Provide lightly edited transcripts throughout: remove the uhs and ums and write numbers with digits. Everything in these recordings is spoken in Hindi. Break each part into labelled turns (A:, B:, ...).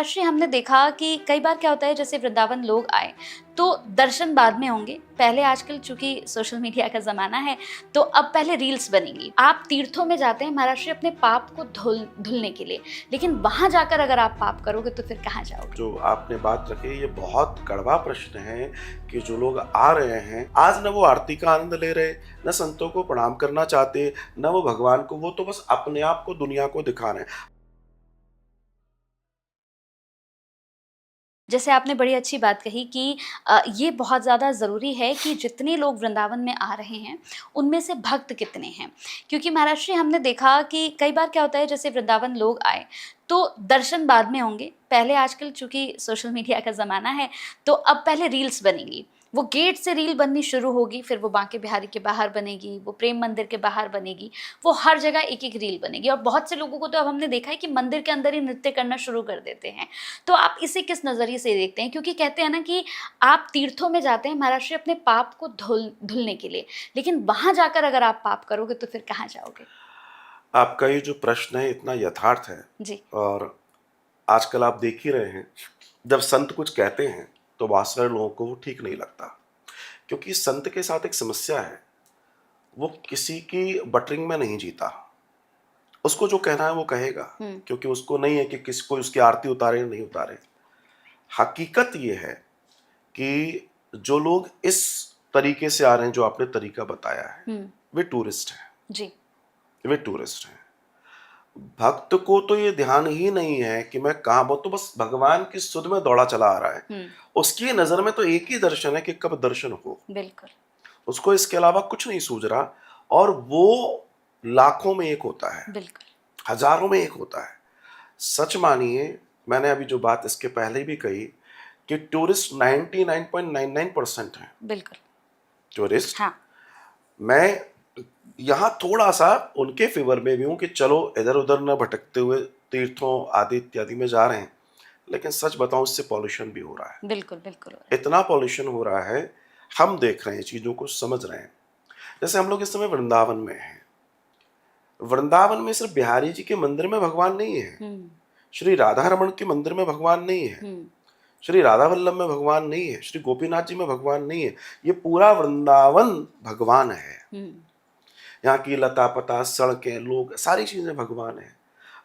A: महाराष्ट्र हमने देखा कि कई बार क्या होता है, जैसे वृंदावन लोग आए तो दर्शन बाद में होंगे। पहले आजकल चूंकि सोशल मीडिया का जमाना है तो अब पहले रील्स बनेंगी। आप तीर्थों में जाते हैं महाराष्ट्र अपने पाप को धुलने के लिए, लेकिन वहां जाकर अगर आप पाप करोगे तो फिर कहाँ जाओगे?
B: जो आपने बात रखी ये बहुत कड़वा प्रश्न है कि जो लोग आ रहे हैं आज न वो आरती का आनंद ले रहे, न संतों को प्रणाम करना चाहते, न वो भगवान को, वो तो बस अपने आप को दुनिया को दिखा रहे हैं।
A: जैसे आपने बड़ी अच्छी बात कही कि ये बहुत ज़्यादा ज़रूरी है कि जितने लोग वृंदावन में आ रहे हैं उनमें से भक्त कितने हैं, क्योंकि महाराष्ट्र हमने देखा कि कई बार क्या होता है, जैसे वृंदावन लोग आए तो दर्शन बाद में होंगे। पहले आजकल चूंकि सोशल मीडिया का ज़माना है तो अब पहले रील्स बनेंगी। वो गेट से रील बननी शुरू होगी, फिर वो बांके बिहारी के बाहर बनेगी, वो प्रेम मंदिर के बाहर बनेगी, वो हर जगह एक एक रील बनेगी। और बहुत से लोगों को तो अब हमने देखा है कि मंदिर के अंदर ही नृत्य करना शुरू कर देते हैं। तो आप इसे किस नज़रिए से देखते हैं? क्योंकि कहते हैं ना कि आप तीर्थों में जाते हैं महाराष्ट्र अपने पाप को धुलने के लिए, लेकिन वहां जाकर अगर आप पाप करोगे तो फिर कहाँ जाओगे?
B: आपका ये जो प्रश्न है इतना यथार्थ है।
A: जी।
B: और आजकल आप देख ही रहे हैं, जब संत कुछ कहते हैं तो बहुत सारे लोगों को वो ठीक नहीं लगता, क्योंकि संत के साथ एक समस्या है, वो किसी की बटरिंग में नहीं जीता। उसको जो कहना है वो कहेगा, क्योंकि उसको नहीं है कि किसी को उसकी आरती उतारे या नहीं उतारे। हकीकत ये है कि जो लोग इस तरीके से आ रहे हैं, जो आपने तरीका बताया है, वे टूरिस्ट हैं।
A: जी।
B: वे टूरिस्ट हैं। भक्त को तो ये ध्यान ही नहीं है कि मैं कहाँ, वो तो बस भगवान की सुध में दौड़ा चला आ रहा है। उसकी नजर में तो एक ही दर्शन है कि कब दर्शन हो।
A: बिल्कुल।
B: उसको इसके अलावा कुछ नहीं सूझ रहा। और वो लाखों में एक होता है,
A: बिल्कुल।
B: हजारों में एक होता है। सच मानिए, मैंने अभी जो बात इसके पहले भी कही कि टूरिस्ट 99.99% है।
A: बिल्कुल।
B: टूरिस्ट,
A: हाँ।
B: मैं यहाँ थोड़ा सा उनके फेवर में भी हूँ कि चलो इधर उधर न भटकते हुए तीर्थों आदि इत्यादि में जा रहे हैं, लेकिन सच बताऊं इससे पॉल्यूशन भी हो रहा है।
A: बिल्कुल बिल्कुल हो रहा
B: इतना पॉल्यूशन हो रहा है, हम देख रहे हैं, चीजों को समझ रहे हैं। जैसे हम लोग इस समय वृंदावन में हैं। वृंदावन में सिर्फ बिहारी जी के मंदिर में भगवान नहीं है,
A: है।
B: श्री राधा रमण के मंदिर में भगवान नहीं है, श्री राधा वल्लभ में भगवान नहीं है, श्री गोपीनाथ जी में भगवान नहीं है। ये पूरा वृंदावन भगवान है। यहाँ की लता पता, सड़कें, लोग, सारी चीजें भगवान है।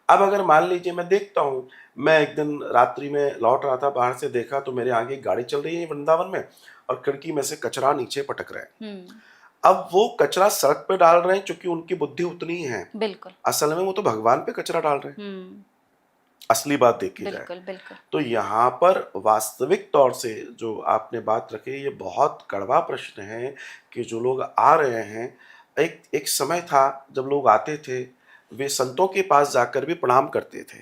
B: अब अगर मान लीजिए मैं देखता हूँ, मैं एक दिन रात्रि में लौट रहा था, बाहर से देखा तो मेरे आगे एक गाड़ी चल रही है वृंदावन में, और खिड़की में से कचरा नीचे पटक रहे हैं। अब वो कचरा सड़क पे डाल रहे हैं क्योंकि उनकी बुद्धि उतनी ही है।
A: बिल्कुल।
B: असल में वो तो भगवान पे कचरा डाल रहे हैं, असली बात देखी जाए।
A: बिल्कुल बिल्कुल।
B: तो यहाँ पर वास्तविक तौर से जो आपने बात रखी, ये बहुत कड़वा प्रश्न है कि जो लोग आ रहे हैं, एक एक समय था जब लोग आते थे, वे संतों के पास जाकर भी प्रणाम करते थे,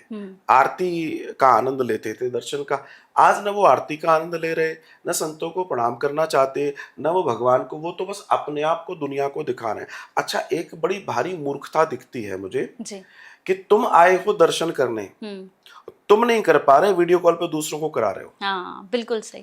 B: आरती का आनंद लेते थे, दर्शन का। आज न वो आरती का आनंद ले रहे, न संतों को प्रणाम करना चाहते, न वो भगवान को, वो तो बस अपने आप को दुनिया को दिखा रहे हैं। अच्छा, एक बड़ी भारी मूर्खता दिखती है मुझे
A: जी।
B: कि तुम आए हो दर्शन करने, तुम नहीं कर पा रहे, वीडियो कॉल पे दूसरों को करा रहे हो।
A: हाँ, बिल्कुल सही।